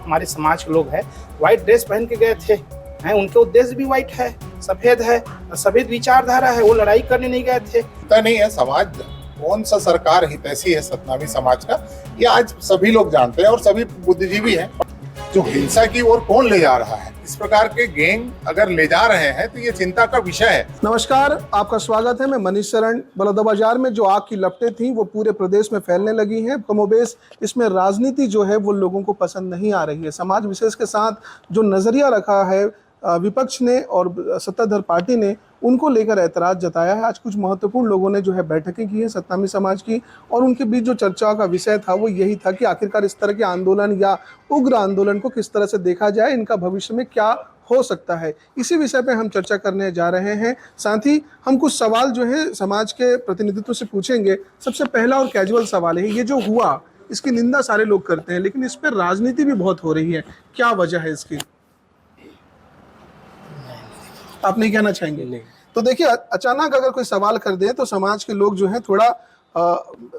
हमारे समाज के लोग हैं व्हाइट ड्रेस पहन के गए थे हैं, उनके उद्देश्य भी व्हाइट है, सफेद है, सफेद विचारधारा है, वो लड़ाई करने नहीं गए थे। पता नहीं है समाज कौन सा सरकार हितैषी है सतनामी समाज का, ये आज सभी लोग जानते हैं और सभी बुद्धिजीवी हैं। जो हिंसा की ओर कौन ले जा रहा है, इस प्रकार के गैंग अगर ले जा रहे हैं तो ये चिंता का विषय है। नमस्कार, आपका स्वागत है। मैं मनीष शरण। बलौदाबाजार में जो आग की लपटें थी वो पूरे प्रदेश में फैलने लगी हैं। कमोबेश इसमें राजनीति जो है वो लोगों को पसंद नहीं आ रही है। समाज विशेष के साथ जो नजरिया रखा है विपक्ष ने और सत्ताधार पार्टी ने, उनको लेकर ऐतराज जताया है। आज कुछ महत्वपूर्ण लोगों ने जो है बैठकें की है सतनामी समाज की, और उनके बीच जो चर्चा का विषय था वो यही था कि आखिरकार इस तरह के आंदोलन या उग्र आंदोलन को किस तरह से देखा जाए, इनका भविष्य में क्या हो सकता है। इसी विषय पे हम चर्चा करने जा रहे हैं। साथ ही हम कुछ सवाल जो है समाज के प्रतिनिधित्व से पूछेंगे। सबसे पहला और कैजुअल सवाल है, ये जो हुआ इसकी निंदा सारे लोग करते हैं, लेकिन इस पर राजनीति भी बहुत हो रही है, क्या वजह है इसकी? आप नहीं कहना चाहेंगे? नहीं। तो देखिए, अचानक अगर कोई सवाल कर दे तो समाज के लोग जो है थोड़ा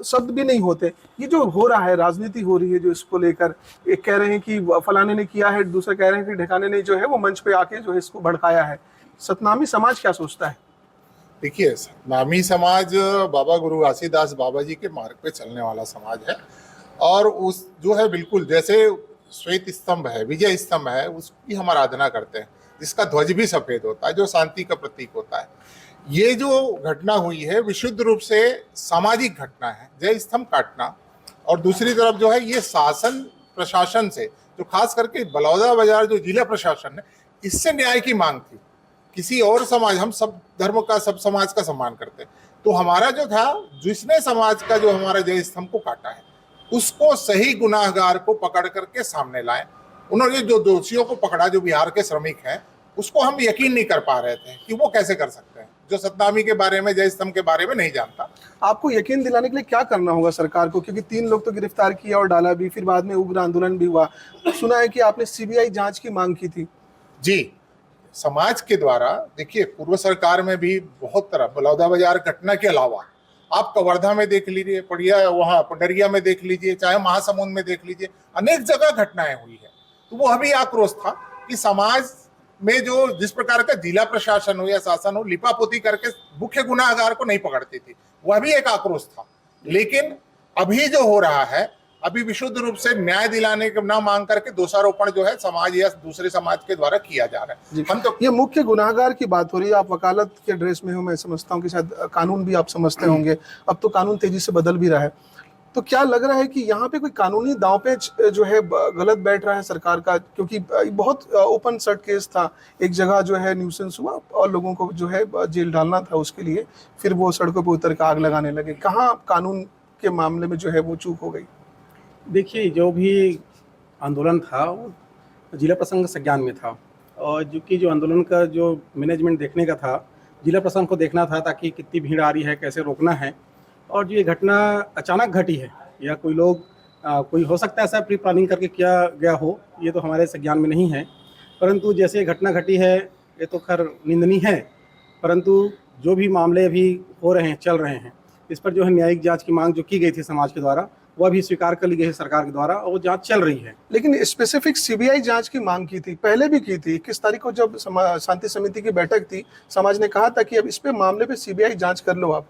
शब्द भी नहीं होते। ये जो हो रहा है, राजनीति हो रही है जो इसको लेकर, एक कह रहे हैं कि फलाने ने किया है, दूसरे कह रहे हैं कि ढकाने ने जो है वो मंच पे आके जो है इसको भड़काया है। सतनामी समाज क्या सोचता है? देखिए, सतनामी समाज बाबा गुरु घासीदास बाबा जी के मार्ग पे चलने वाला समाज है, और उस जो है बिल्कुल जैसे श्वेत स्तंभ है, विजय स्तंभ है, उसकी हम आराधना करते हैं, जिसका ध्वज भी सफेद होता है, जो शांति का प्रतीक होता है। ये जो घटना हुई है विशुद्ध रूप से सामाजिक घटना है, जय स्तंभ काटना। और दूसरी तरफ जो है ये शासन प्रशासन से, जो खास करके बलौदाबाजार जो जिला प्रशासन है, इससे न्याय की मांग थी। किसी और समाज, हम सब धर्म का, सब समाज का सम्मान करते हैं, तो हमारा जो था, जिसने समाज का जो हमारा जय स्तंभ को काटा है, उसको सही गुनाहगार को पकड़ करके सामने लाए। उन्होंने जो दोषियों को पकड़ा, जो बिहार के श्रमिक हैं, उसको हम यकीन नहीं कर पा रहे थे कि वो कैसे कर सकते हैं, जो सतनामी के बारे में, जय स्तंभ के बारे में नहीं जानता। आपको यकीन दिलाने के लिए क्या करना होगा सरकार को? क्योंकि 3 लोग तो गिरफ्तार किया और डाला भी, फिर बाद में उग्र आंदोलन भी हुआ। सुना है कि आपने सीबीआई जांच की मांग की थी। जी, समाज के द्वारा, देखिए पूर्व सरकार में भी बहुत तरह, बलौदाबाजार घटना के अलावा आप कवर्धा में देख लीजिए, पड़िया वहाँ पंडरिया में देख लीजिए, चाहे महासमुंद में देख लीजिए, अनेक जगह घटनाएं हुई है। तो वो अभी आक्रोश था कि समाज में जो जिस प्रकार का जिला प्रशासन हो या शासन हो, लिपापोती करके मुख्य गुनाहगार को नहीं पकड़ती थी, वह भी एक आक्रोश था। लेकिन अभी जो हो रहा है, अभी विशुद्ध रूप से न्याय दिलाने के ना मांग करके दोषारोपण जो है समाज या दूसरे समाज के द्वारा किया जा रहा है। हम तो ये मुख्य गुनाहगार की बात हो रही है। आप वकालत के ड्रेस में हो, मैं समझता हूँ कि शायद कानून भी आप समझते होंगे। अब तो कानून तेजी से बदल भी रहा है, तो क्या लग रहा है कि यहाँ पे कोई कानूनी दांवपेच जो है गलत बैठ रहा है सरकार का? क्योंकि बहुत ओपन सट केस था, एक जगह जो है न्यूसेंस हुआ और लोगों को जो है जेल डालना था उसके लिए, फिर वो सड़कों पर उतर कर आग लगाने लगे। कहाँ कानून के मामले में जो है वो चूक हो गई? देखिए, जो भी आंदोलन था वो जिला प्रशासन के संज्ञान में था, और जो आंदोलन का जो मैनेजमेंट देखने का था, जिला प्रशासन को देखना था, ताकि कितनी भीड़ आ रही है, कैसे रोकना है। और जो ये घटना अचानक घटी है, या कोई लोग कोई हो सकता है ऐसा प्री प्लानिंग करके किया गया हो, ये तो हमारे संज्ञान में नहीं है। परंतु जैसे घटना घटी है, ये तो खैर निंदनीय है, परंतु जो भी मामले अभी हो रहे हैं, चल रहे हैं, इस पर जो है न्यायिक जांच की मांग जो की गई थी समाज के द्वारा, वह भी स्वीकार कर ली गई है सरकार के द्वारा, और वो जांच चल रही है। लेकिन स्पेसिफिक सीबीआई जांच की मांग की थी, पहले भी की थी। 21 तारीख को जब शांति समिति की बैठक थी, समाज ने कहा था कि अब इस पे मामले पे सीबीआई जांच कर लो आप।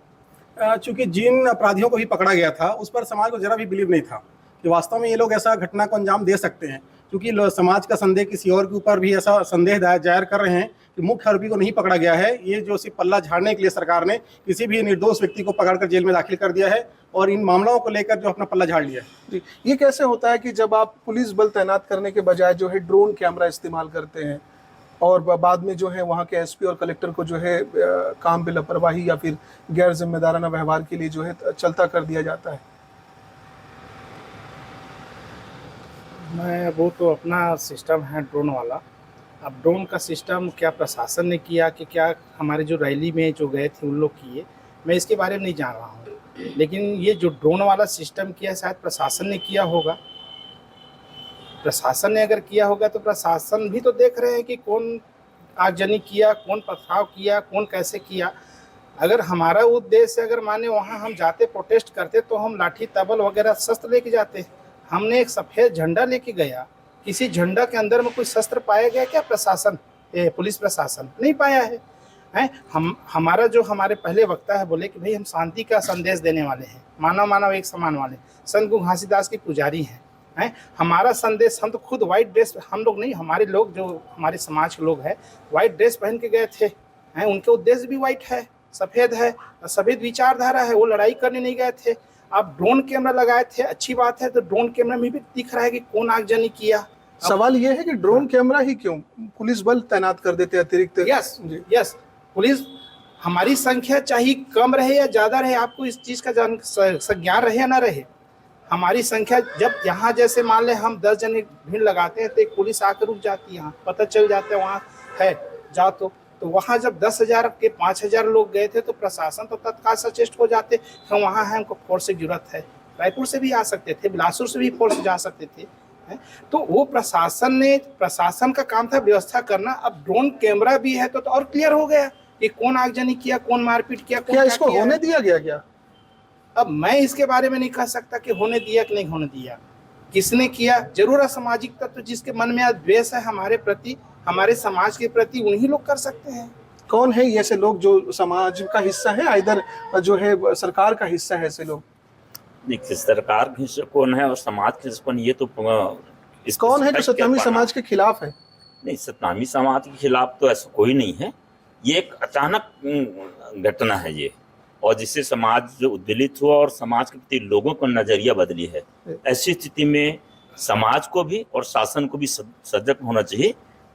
चूंकि जिन अपराधियों को भी पकड़ा गया था, उस पर समाज को जरा भी बिलीव नहीं था कि वास्तव में ये लोग ऐसा घटना को अंजाम दे सकते हैं। क्योंकि समाज का संदेह किसी और के ऊपर भी ऐसा संदेह जाहिर कर रहे हैं कि मुख्य आरोपी को नहीं पकड़ा गया है। ये जो सिर्फ पल्ला झाड़ने के लिए सरकार ने किसी भी निर्दोष व्यक्ति को पकड़कर जेल में दाखिल कर दिया है, और इन मामलों को लेकर जो अपना पल्ला झाड़ लिया है। ये कैसे होता है कि जब आप पुलिस बल तैनात करने के बजाय जो है ड्रोन कैमरा इस्तेमाल करते हैं, और बाद में जो है वहाँ के एसपी और कलेक्टर को जो है काम पे लापरवाही या फिर गैर जिम्मेदाराना व्यवहार के लिए जो है चलता कर दिया जाता है? वो तो अपना सिस्टम है ड्रोन वाला। अब ड्रोन का सिस्टम क्या प्रशासन ने किया कि क्या हमारे जो रैली में जो गए थे उन लोग किए, मैं इसके बारे में नहीं जान रहा हूँ। लेकिन ये जो ड्रोन वाला सिस्टम किया, शायद प्रशासन ने किया होगा। प्रशासन ने अगर किया होगा तो प्रशासन भी तो देख रहे हैं कि कौन आगजनी किया, कौन पथराव किया, कौन कैसे किया। अगर हमारा उद्देश्य, अगर माने वहाँ हम जाते प्रोटेस्ट करते, तो हम लाठी तबल वगैरह शस्त्र लेके जाते। हमने एक सफ़ेद झंडा लेके गया, किसी झंडा के अंदर में कोई शस्त्र पाया गया क्या? प्रशासन, पुलिस प्रशासन नहीं पाया है। हमारा जो हमारे पहले वक्ता है बोले कि भाई हम शांति का संदेश देने वाले हैं, मानव मानव एक समान वाले, संत गुरु घासीदास के पुजारी हैं। हमारा संदेश, हम तो खुद व्हाइट ड्रेस, हम लोग नहीं, हमारे लोग जो हमारे समाज के लोग हैं व्हाइट ड्रेस पहन के गए थे। उनके उद्देश्य भी व्हाइट है, सफ़ेद है, सफ़ेद विचारधारा है, वो लड़ाई करने नहीं गए थे। आप ड्रोन कैमरा लगाए थे, अच्छी बात है, तो ड्रोन कैमरा में भी दिख रहा है कि कौन आगजनी किया। सवाल ये है कि ड्रोन कैमरा ही क्यों, पुलिस बल तैनात कर देते अतिरिक्त? यस, पुलिस, हमारी संख्या चाहे कम रहे या ज़्यादा रहे, आपको इस चीज़ का ज्ञान रहे या ना रहे, हमारी संख्या जब यहाँ जैसे मान ले हम 10 जने भीड़ लगाते हैं तो एक पुलिस आकर रुक जाती है, यहाँ पता चल जाता है वहाँ है जाओ। तो वहाँ जब 10,000 के 5,000 लोग गए थे तो प्रशासन तो तत्काल सचेत हो जाते, हम वहाँ हैं, हमको फोर्स की जरूरत है। रायपुर से भी आ सकते थे, बिलासपुर से भी फोर्स जा सकते थे। तो वो प्रशासन का काम था व्यवस्था करना। अब ड्रोन कैमरा भी है तो और क्लियर हो गया कि कौन आगजनी किया, कौन मारपीट किया, क्या इसको होने दिया गया क्या? अब मैं इसके बारे में नहीं कह सकता कि होने दिया कि नहीं होने दिया, किसने किया। जरूर असामाजिक तत्व जिसके मन में द्वेष है हमारे प्रति, हमारे समाज के प्रति, उन्हीं लोग कर सकते हैं। कौन है ऐसे लोग जो समाज का हिस्सा है, इधर जो है सरकार का हिस्सा है ऐसे लोग? देखिए, सरकार का हिस्सा कौन है और समाज के हिस्सा कौन, ये तो कौन है जो सतनामी समाज के खिलाफ है? नहीं, सतनामी समाज के खिलाफ तो ऐसा कोई नहीं है। ये एक अचानक घटना है ये, और जिससे समाज उद्वेलित हुआ और समाज के प्रति लोगों का नजरिया बदली है। ऐसी स्थिति में समाज को भी और शासन को भी सजग होना चाहिए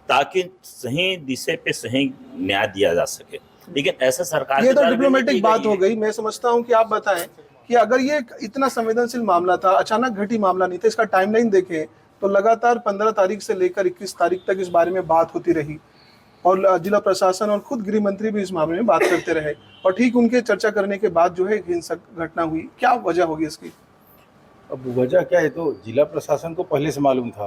ताकि सही दिशा पे सही न्याय दिया जा सके। लेकिन ऐसा सरकार, ये तो डिप्लोमेटिक बात हो गई। मैं समझता हूँ कि आप बताएं कि अगर ये इतना संवेदनशील मामला था, अचानक घटी मामला नहीं था, इसका टाइमलाइन देखें तो लगातार 15 तारीख से लेकर 21 तारीख तक इस बारे में बात होती रही और जिला प्रशासन और खुद गृह मंत्री भी इस मामले में बात करते रहे, और ठीक उनके चर्चा करने के बाद जो है हिंसक घटना हुई। क्या वजह होगी इसकी? अब वजह क्या है, तो जिला प्रशासन को पहले से मालूम था,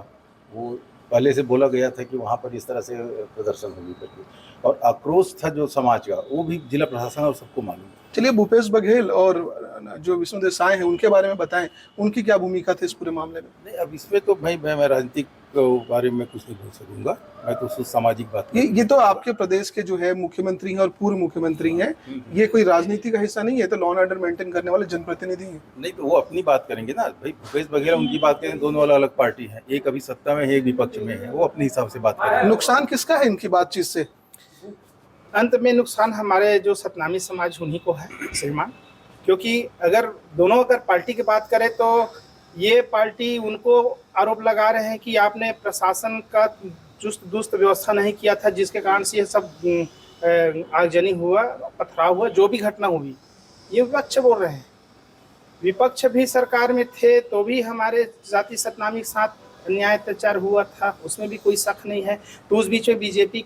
वो पहले से बोला गया था कि वहाँ पर इस तरह से प्रदर्शन होगी करके, और आक्रोश था जो समाज का, वो भी जिला प्रशासन और सबको मालूम था। चलिए, भूपेश बघेल और जो विष्णुदेव साय हैं उनके बारे में बताएं, उनकी क्या भूमिका थी इस पूरे मामले में? नहीं, अब इसमें तो भाई मैं राजनीतिक बारे में कुछ नहीं बोल सकूंगा, मैं तो सामाजिक बात। ये तो आपके प्रदेश के जो है मुख्यमंत्री हैं और पूर्व मुख्यमंत्री हैं, ये कोई राजनीति का हिस्सा नहीं है, तो लॉ एंड ऑर्डर मेंटेन करने वाले जनप्रतिनिधि हैं। नहीं, तो वो अपनी बात करेंगे ना भाई, भूपेश बघेल उनकी बात करें, दोनों अलग अलग पार्टी है, एक अभी सत्ता में है, एक विपक्ष में है, वो अपने हिसाब से बात करेंगे। नुकसान किसका है इनकी बातचीत से? अंत में नुकसान हमारे जो सतनामी समाज उन्हीं को है श्रीमान, क्योंकि अगर दोनों अगर पार्टी की बात करें तो ये पार्टी उनको आरोप लगा रहे हैं कि आपने प्रशासन का चुस्त दुरुस्त व्यवस्था नहीं किया था, जिसके कारण से ये सब आगजनी हुआ, पथराव हुआ, जो भी घटना हुई। ये विपक्ष बोल रहे हैं, विपक्ष भी सरकार में थे तो भी हमारे जाति सतनामी के साथ अन्याय अत्याचार हुआ था, उसमें भी कोई शक नहीं है। तो उस बीच में बीजेपी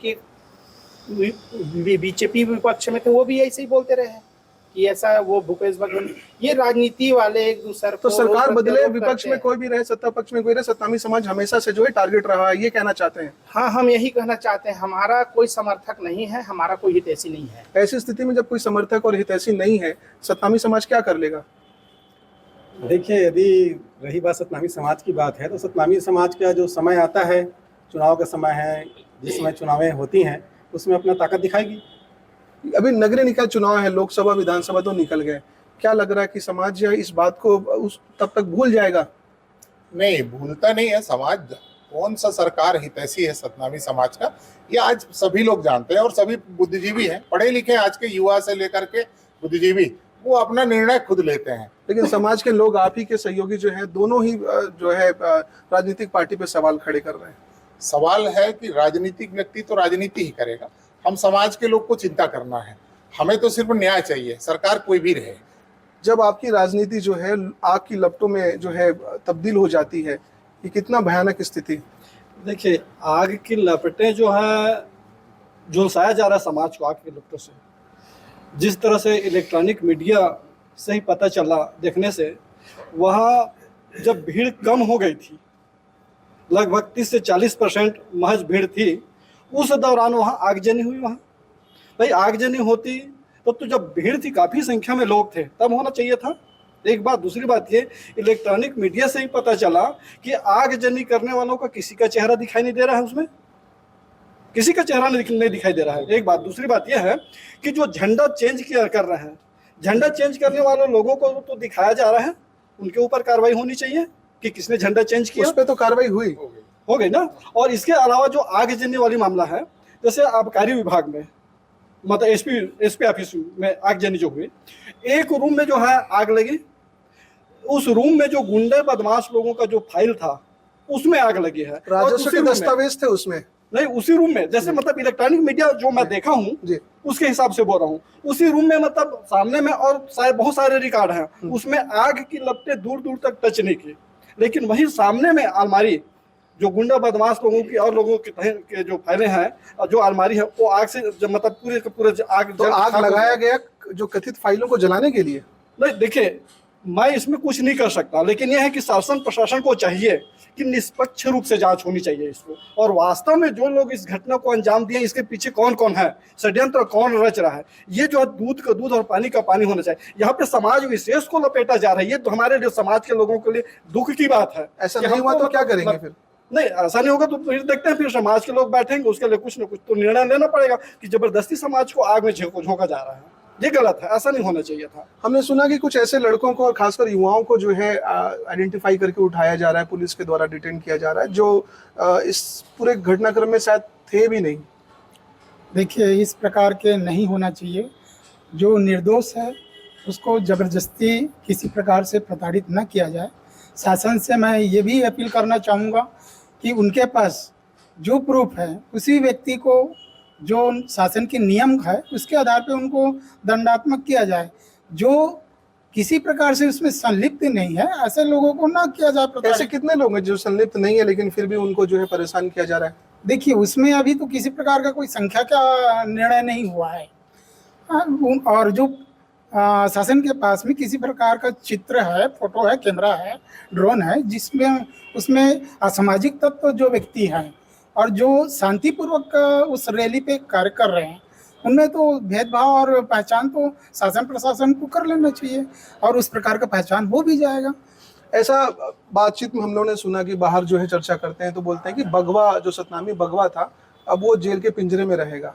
विपक्ष में थे, वो भी ऐसे ही बोलते रहे कि ऐसा वो भूपेश बघेल, ये राजनीति वाले एक दूसरे तो सरकार बदले, विपक्ष में कोई भी रहे, सत्ता पक्ष में कोई रहे, सतनामी समाज हमेशा से जो है टारगेट रहा है, ये कहना चाहते हैं? हाँ, हम यही कहना चाहते हैं, हमारा कोई समर्थक नहीं है, हमारा कोई हितैषी नहीं है। ऐसी स्थिति में जब कोई समर्थक और हितैषी नहीं है, सतनामी समाज क्या कर लेगा? देखिए, यदि रही बात सतनामी समाज की बात है, तो सतनामी समाज का जो समय आता है, चुनाव का समय है, जिस समय चुनावें होती हैं उसमें अपना ताकत दिखाएगी। अभी नगरीय निकाय चुनाव है, लोकसभा विधानसभा तो निकल गए, क्या लग रहा है कि समाज इस बात को तब तक भूल जाएगा? नहीं, भूलता नहीं है समाज। कौन सा सरकार हितैषी है सतनामी समाज का, ये आज सभी लोग जानते हैं, और सभी बुद्धिजीवी हैं, पढ़े लिखे आज के युवा से लेकर के बुद्धिजीवी, वो अपना निर्णय खुद लेते हैं। लेकिन समाज के लोग, आप ही के सहयोगी जो है, दोनों ही जो है राजनीतिक पार्टी पे सवाल खड़े कर रहे हैं। सवाल है कि राजनीतिक व्यक्ति तो राजनीति ही करेगा, हम समाज के लोग को चिंता करना है, हमें तो सिर्फ न्याय चाहिए, सरकार कोई भी रहे। जब आपकी राजनीति जो है आग की लपटों में जो है तब्दील हो जाती है, ये कितना भयानक स्थिति? देखिए, आग की लपटें जो है झुलसाया जा रहा है समाज को आग की लपटों से। जिस तरह से इलेक्ट्रॉनिक मीडिया से ही पता चला देखने से, वहाँ जब भीड़ कम हो गई थी, लगभग 30 से 40% महज भीड़ थी, उस दौरान वहाँ आगजनी हुई। वहाँ भाई आगजनी होती तो जब भीड़ थी, काफ़ी संख्या में लोग थे, तब होना चाहिए था। एक बात। दूसरी बात ये, इलेक्ट्रॉनिक मीडिया से ही पता चला कि आगजनी करने वालों का किसी का चेहरा दिखाई नहीं दे रहा है, उसमें किसी का चेहरा नहीं दिखाई दे रहा है, एक बात। दूसरी बात यह है कि जो झंडा चेंज कर रहे हैं, झंडा चेंज करने वाले लोगों को तो दिखाया जा रहा है, उनके ऊपर कार्रवाई होनी चाहिए कि किसने झंडा चेंज किया। उस पे तो कार्रवाई हुई हो गई ना। और इसके अलावा जो आगजनी वाली मामला है, जैसे आबकारी विभाग में, मतलब एसपी ऑफिस में आगजनी जो हुई, एक रूम में जो है आग लगी, उस रूम में जो गुंडे बदमाश लोगों का जो फाइल था उसमें आग लगी है। और राजस्व उसी के रूम में- दस्तावेज थे उसमें। नहीं, उसी रूम में, जैसे मतलब इलेक्ट्रॉनिक मीडिया जो मैं देखा हूँ जी। उसके हिसाब से बोल रहा हूँ, उसी रूम में मतलब सामने में और बहुत सारे रिकॉर्ड हैं, उसमें आग की लपटें दूर दूर तक टच नहीं की, लेकिन वही सामने में अलमारी, जो गुंडा बदमाश लोगों की और लोगों के जो फाइलें हैं और जो अलमारी है, वो आग से मतलब पूरे के पूरे आग तो आग लगाया गया जो कथित फाइलों को जलाने के लिए। नहीं, देखिए, मैं इसमें कुछ नहीं कर सकता, लेकिन यह है कि शासन प्रशासन को चाहिए कि निष्पक्ष रूप से जांच होनी चाहिए इसको, और वास्तव में जो लोग इस घटना को अंजाम दिए, इसके पीछे कौन कौन है, षड्यंत्र कौन रच रहा है, ये जो दूध का दूध और पानी का पानी होना चाहिए। यहाँ पे समाज विशेष को लपेटा जा रहा है, ये तो हमारे लिए, समाज के लोगों के लिए दुख की बात है। ऐसा कि नहीं हुआ हमको तो क्या मतलब- करेंगे फिर? नहीं, ऐसा नहीं होगा तो फिर देखते हैं, फिर समाज के लोग बैठेंगे, उसके लिए कुछ ना कुछ तो निर्णय लेना पड़ेगा कि जबरदस्ती समाज को आग में झोंका जा रहा है, ये गलत है, ऐसा नहीं होना चाहिए था। हमने सुना कि कुछ ऐसे लड़कों को और खासकर युवाओं को जो है आइडेंटिफाई करके उठाया जा रहा है, पुलिस के द्वारा डिटेन किया जा रहा है, जो इस पूरे घटनाक्रम में शायद थे भी नहीं। देखिए, इस प्रकार के नहीं होना चाहिए। जो निर्दोष है उसको ज़बरदस्ती किसी प्रकार से प्रताड़ित न किया जाए। शासन से मैं ये भी अपील करना चाहूँगा कि उनके पास जो प्रूफ है, उसी व्यक्ति को जो शासन के नियम है उसके आधार पे उनको दंडात्मक किया जाए। जो किसी प्रकार से उसमें संलिप्त नहीं है, ऐसे लोगों को ना किया जाए ऐसे प्रताड़ित। कितने लोग हैं जो संलिप्त नहीं है लेकिन फिर भी उनको जो है परेशान किया जा रहा है? देखिए, उसमें अभी तो किसी प्रकार का कोई संख्या का निर्णय नहीं हुआ है। और जो शासन के पास में किसी प्रकार का चित्र है, फोटो है, कैमरा है, ड्रोन है, जिसमें उसमें असामाजिक तत्व जो व्यक्ति हैं और जो शांतिपूर्वक उस रैली पे कार्य कर रहे हैं, उनमें तो भेदभाव और पहचान तो शासन प्रशासन को कर लेना चाहिए और उस प्रकार का पहचान हो भी जाएगा। ऐसा बातचीत में हम लोगों ने सुना कि बाहर जो है चर्चा करते हैं तो बोलते हैं कि बगवा, जो सतनामी बगवा था, अब वो जेल के पिंजरे में रहेगा।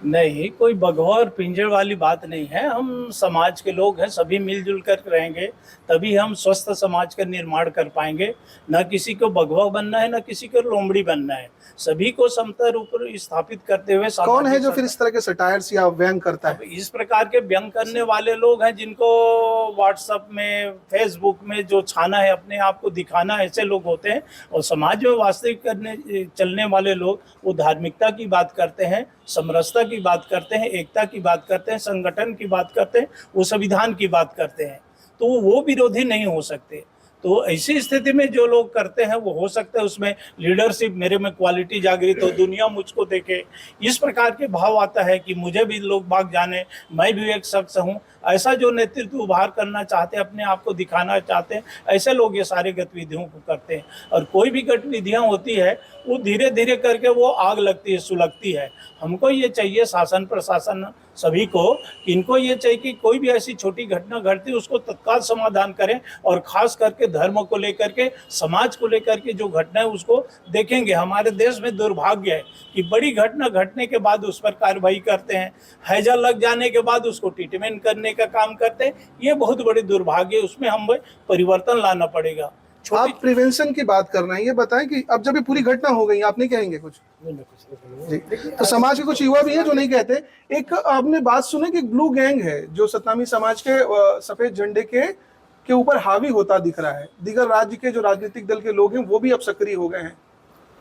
नहीं, कोई बगवा और पिंजर वाली बात नहीं है। हम समाज के लोग हैं, सभी मिलजुल कर रहेंगे तभी हम स्वस्थ समाज का निर्माण कर पाएंगे। न किसी को बगवा बनना है, न किसी को लोमड़ी बनना है। सभी को समता रूप स्थापित करते हुए कौन है जो फिर इस तरह के सटायर्स या व्यंग करता है? इस प्रकार के व्यंग करने वाले लोग हैं जिनको व्हाट्सएप में, फेसबुक में जो छाना है, अपने आप को दिखाना, ऐसे लोग होते हैं। और समाज में वास्तविक चलने वाले लोग वो धार्मिकता की बात करते हैं, समरसता की बात करते हैं, एकता की बात करते हैं, संगठन की बात करते हैं, वो संविधान की बात करते हैं, तो वो विरोधी नहीं हो सकते। तो ऐसी स्थिति में जो लोग करते हैं वो हो सकता है उसमें लीडरशिप, मेरे में क्वालिटी जागृत हो, दुनिया मुझको देखे, इस प्रकार के भाव आता है कि मुझे भी लोग बाग जाने, मैं भी एक शख्स हूँ। ऐसा जो नेतृत्व उभार करना चाहते हैं, अपने आप को दिखाना चाहते हैं, ऐसे लोग ये सारे गतिविधियों को करते हैं। और कोई भी गतिविधियाँ होती है वो धीरे धीरे करके वो आग लगती है, सुलगती है। हमको ये चाहिए, शासन प्रशासन सभी को, कि इनको ये चाहिए कि कोई भी ऐसी छोटी घटना घटती है उसको तत्काल समाधान करें, और खास करके धर्म को लेकर के, समाज को लेकर के जो घटना है उसको देखेंगे। हमारे देश में दुर्भाग्य है कि बड़ी घटना घटने के बाद उस पर कार्रवाई करते हैं, हैजा लग जाने के बाद उसको ट्रीटमेंट करने का काम करते हैं। ये बहुत बड़ी दुर्भाग्य है, उसमें हमें परिवर्तन लाना पड़ेगा। आप प्रिवेंशन की बात कर रहे हैं, ये बताएं कि अब जब ये पूरी घटना हो गई, आप नहीं कहेंगे कुछ? जी। तो समाज के कुछ युवा भी हैं जो नहीं कहते। एक आपने बात सुनी कि ब्लू गैंग है जो सतनामी समाज के सफेद झंडे के ऊपर हावी होता दिख रहा है। दीगर राज्य के जो राजनीतिक दल के लोग हैं वो भी अब सक्रिय हो गए हैं।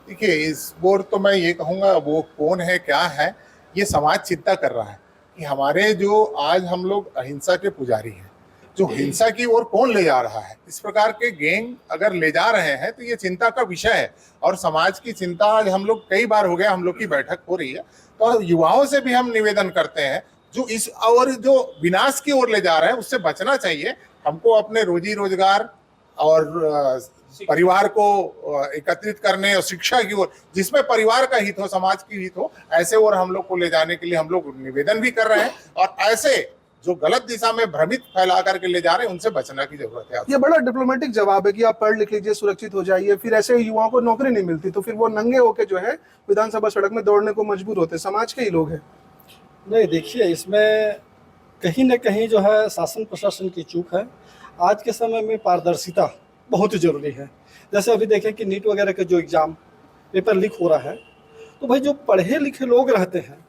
देखिए, इस बोर तो मैं ये कहूँगा, वो कौन है, क्या है, ये समाज चिंता कर रहा है कि हमारे जो आज हम लोग अहिंसा के पुजारी हैं, जो हिंसा की ओर कौन ले जा रहा है। इस प्रकार के गैंग अगर ले जा रहे हैं तो ये चिंता का विषय है, और समाज की चिंता आज हम लोग, कई बार हो गया हम लोग की बैठक हो रही है, तो युवाओं से भी हम निवेदन करते हैं जो इस और जो विनाश की ओर ले जा रहे हैं उससे बचना चाहिए। हमको अपने रोजी रोजगार और परिवार को एकत्रित करने और शिक्षा की ओर, जिसमें परिवार का हित हो, समाज की हित हो, ऐसे और हम लोग को ले जाने के लिए हम लोग निवेदन भी कर रहे हैं। और ऐसे जो गलत दिशा में भ्रमित फैला करके ले जा रहे हैं उनसे बचने की जरूरत है। ये बड़ा डिप्लोमेटिक जवाब है कि आप पढ़ लिख लीजिए, सुरक्षित हो जाइए, फिर ऐसे युवाओं को नौकरी नहीं मिलती तो फिर वो नंगे होके जो है विधानसभा सड़क में दौड़ने को मजबूर होते। समाज के ही लोग हैं। नहीं, देखिए इसमें कहीं ना कहीं जो है शासन प्रशासन की चूक है। आज के समय में पारदर्शिता बहुत जरूरी है। जैसे अभी देखें कि नीट वगैरह के जो एग्ज़ाम पेपर लीक हो रहा है, तो भाई जो पढ़े लिखे लोग रहते हैं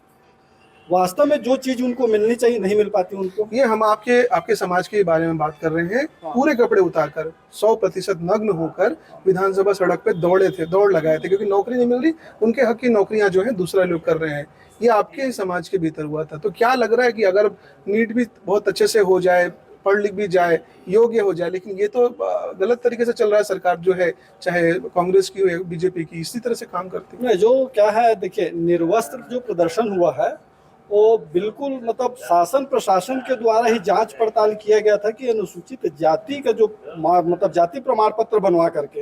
वास्तव में जो चीज़ उनको मिलनी चाहिए नहीं मिल पाती उनको। ये हम आपके समाज के बारे में बात कर रहे हैं। पूरे कपड़े उतारकर 100% नग्न होकर विधानसभा सड़क पे दौड़ लगाए थे क्योंकि नौकरी नहीं मिल रही। उनके हक की नौकरियां जो है दूसरा लोग कर रहे हैं। ये आपके समाज के भीतर हुआ था। तो क्या लग रहा है कि अगर नीट भी बहुत अच्छे से हो जाए, पढ़ लिख भी जाए, योग्य हो जाए, लेकिन ये तो गलत तरीके से चल रहा है। सरकार जो है चाहे कांग्रेस की हो बीजेपी की, इसी तरह से काम करती है। जो क्या है देखिए, निर्वस्त्र जो प्रदर्शन हुआ है वो बिल्कुल मतलब शासन प्रशासन के द्वारा ही जांच पड़ताल किया गया था कि अनुसूचित जाति का जो मतलब जाति प्रमाण पत्र बनवा करके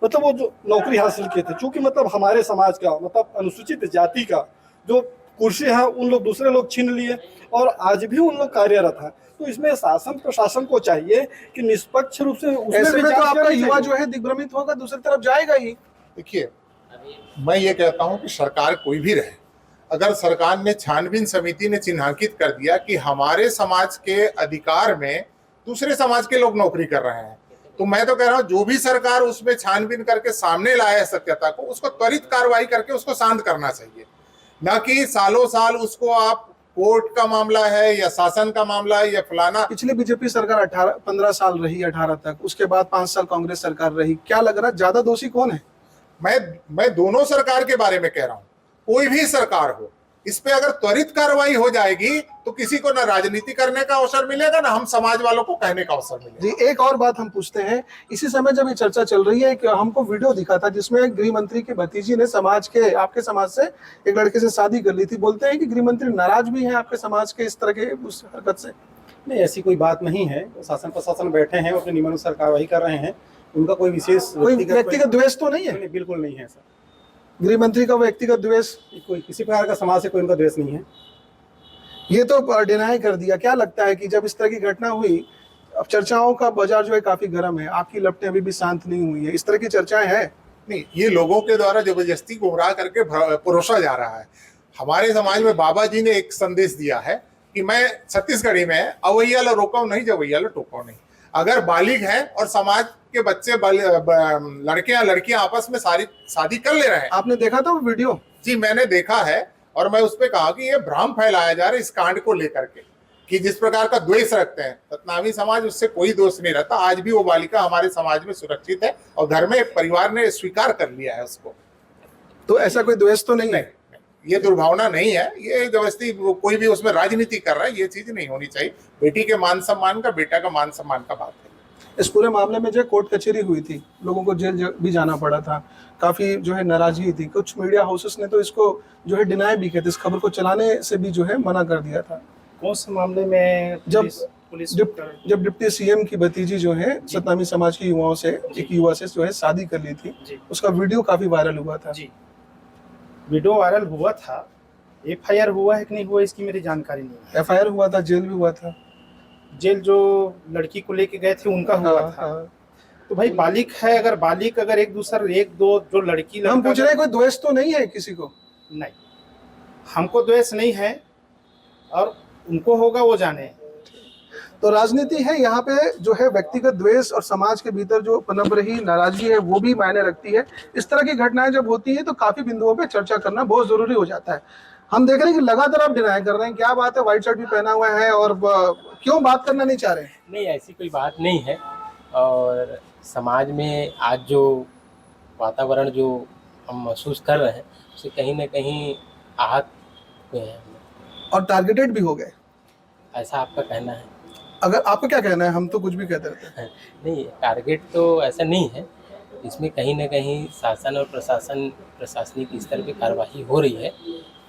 मतलब वो जो नौकरी हासिल किए थे, चूंकि मतलब हमारे समाज का मतलब अनुसूचित जाति का जो कुर्सी है उन लोग दूसरे लोग छीन लिए और आज भी उन लोग कार्यरत हैं। तो इसमें शासन प्रशासन को चाहिए कि निष्पक्ष रूप से ऐसे में तो आपका युवा जो है दिग्भ्रमित होगा, दूसरी तरफ जाएगा ही। देखिए, मैं ये कहता हूं कि सरकार कोई भी रहे, अगर सरकार ने छानबीन समिति ने चिन्हांकित कर दिया कि हमारे समाज के अधिकार में दूसरे समाज के लोग नौकरी कर रहे हैं, तो मैं तो कह रहा हूं जो भी सरकार उसमें छानबीन करके सामने लाया है सत्यता को, उसको त्वरित कार्रवाई करके उसको शांत करना चाहिए। न कि सालों साल उसको आप कोर्ट का मामला है या शासन का मामला है या फलाना। पिछली बीजेपी सरकार 15 साल रही, 18 तक, उसके बाद 5 साल कांग्रेस सरकार रही। क्या लग रहा है ज्यादा दोषी कौन है? मैं दोनों सरकार के बारे में कह रहा हूं। कोई भी सरकार हो, इस पे अगर त्वरित कार्रवाई हो जाएगी तो किसी को ना राजनीति करने का अवसर मिलेगा, ना हम समाज वालों को कहने का अवसर मिलेगा। जी, एक और बात हम पूछते हैं। इसी समय जब ये चर्चा चल रही है, कि हमको वीडियो दिखा था जिसमें गृह मंत्री की भतीजी ने आपके समाज से एक लड़के से शादी कर ली थी। बोलते हैं कि गृह मंत्री नाराज भी हैं आपके समाज के इस तरह के उस हरकत से। नहीं, ऐसी कोई बात नहीं है। शासन प्रशासन बैठे हैं, अपने नियमानुसार कार्रवाई कर रहे हैं। उनका कोई विशेष व्यक्तिगत द्वेष तो नहीं है? बिल्कुल नहीं है सर। गृह मंत्री का व्यक्तिगत द्वेष कोई किसी प्रकार का समाज से कोई उनका द्वेष नहीं है। ये तो डिनाई कर दिया। क्या लगता है कि जब इस तरह की घटना हुई, अब चर्चाओं का बाजार जो है काफी गर्म है, आग की लपटें अभी भी शांत नहीं हुई है, इस तरह की चर्चाएं हैं? नहीं, ये लोगों के द्वारा जबरदस्ती गुमराह करके परोसा जा रहा है। हमारे समाज में बाबा जी ने एक संदेश दिया है कि मैं छत्तीसगढ़ी में अवैया लो रोको नहीं, जवैया लो टोको नहीं। अगर बालिग है और समाज के बच्चे लड़कियां आपस में शादी कर ले रहे हैं। आपने देखा था वो वीडियो? जी, मैंने देखा है और मैं उस पर कहा कि ये भ्रम फैलाया जा रहा है इस कांड को लेकर के, कि जिस प्रकार का द्वेष रखते हैं सतनामी समाज, उससे कोई दोष नहीं रहता। आज भी वो बालिका हमारे समाज में सुरक्षित है और घर में परिवार ने स्वीकार कर लिया है उसको। तो ऐसा कोई द्वेष तो नहीं है? ये दुर्भावना नहीं है, ये जबरदस्ती कोई भी उसमें राजनीति कर रहा है, ये चीज नहीं होनी चाहिए। बेटी के मान सम्मान का, बेटा का मान सम्मान का बात है। इस पूरे मामले में जो कोर्ट कचहरी हुई थी, लोगों को जेल भी जाना पड़ा था, काफी जो है नाराजगी थी। कुछ मीडिया हाउसेस ने तो इसको जो है डिनाई भी किया था, इस खबर को चलाने से भी जो है मना कर दिया था। कौन से मामले में? जब डिप्टी सीएम की भतीजी जो है सतनामी समाज के युवाओं से, एक युवा से जो है शादी कर ली थी, उसका वीडियो काफी वायरल हुआ था। जी, वीडियो वायरल हुआ था। एफआईआर हुआ है कि नहीं हुआ इसकी मेरी जानकारी नहीं है। एफआईआर हुआ था, जेल भी हुआ था। जेल जो लड़की को लेके गए थे उनका हुआ था। तो भाई बालिक है, अगर एक दो जो लड़की हम पूछ रहे हैं कोई द्वेष तो नहीं है किसी को? नहीं, हमको द्वेष नहीं है और उनको होगा वो जाने। तो राजनीति है यहाँ पे, जो है व्यक्तिगत द्वेष और समाज के भीतर जो पनप रही नाराजगी है वो भी मायने रखती है। इस तरह की घटनाएं जब होती है तो काफी बिंदुओं पे चर्चा करना बहुत जरूरी हो जाता है। हम देख रहे हैं कि लगातार आप डिनाई कर रहे हैं। क्या बात है? व्हाइट शर्ट भी पहना हुआ है और क्यों बात करना नहीं चाह रहे? नहीं, ऐसी कोई बात नहीं है। और समाज में आज जो वातावरण जो हम महसूस कर रहे हैं उससे कहीं ना कहीं आहत हुए हैं और टारगेटेड भी हो गए, ऐसा आपका कहना है? अगर आपको क्या कहना है? हम तो कुछ भी कहते रहते हैं। नहीं, टारगेट तो ऐसा नहीं है। इसमें कहीं ना कहीं शासन और प्रशासनिक स्तर पर कार्रवाई हो रही है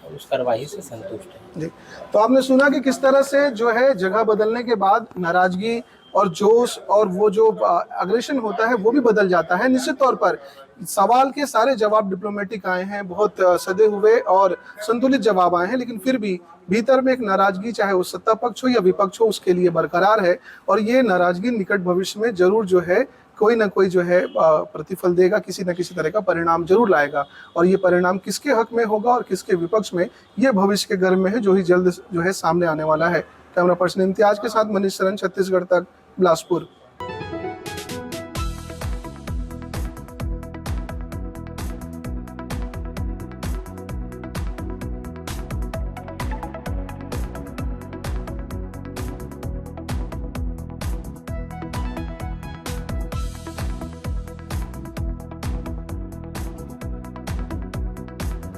और उस कार्रवाई से संतुष्ट है। जी, तो आपने सुना कि किस तरह से जो है जगह बदलने के बाद नाराजगी और जोश और वो जो अग्रेशन होता है वो भी बदल जाता है। निश्चित तौर पर सवाल के सारे जवाब डिप्लोमेटिक आए हैं, बहुत सदे हुए और संतुलित जवाब आए हैं, लेकिन फिर भी भीतर में एक नाराजगी, चाहे वो सत्ता पक्ष हो या विपक्ष हो, उसके लिए बरकरार है। और ये नाराजगी निकट भविष्य में जरूर जो है कोई ना कोई जो है प्रतिफल देगा, किसी न किसी तरह का परिणाम जरूर लाएगा। और ये परिणाम किसके हक में होगा और किसके विपक्ष में, ये भविष्य के गर्भ में है, जो ही जल्द जो है सामने आने वाला है। कैमरा पर्सन इम्तियाज के साथ मनीष शरण, छत्तीसगढ़ तक, बिलासपुर।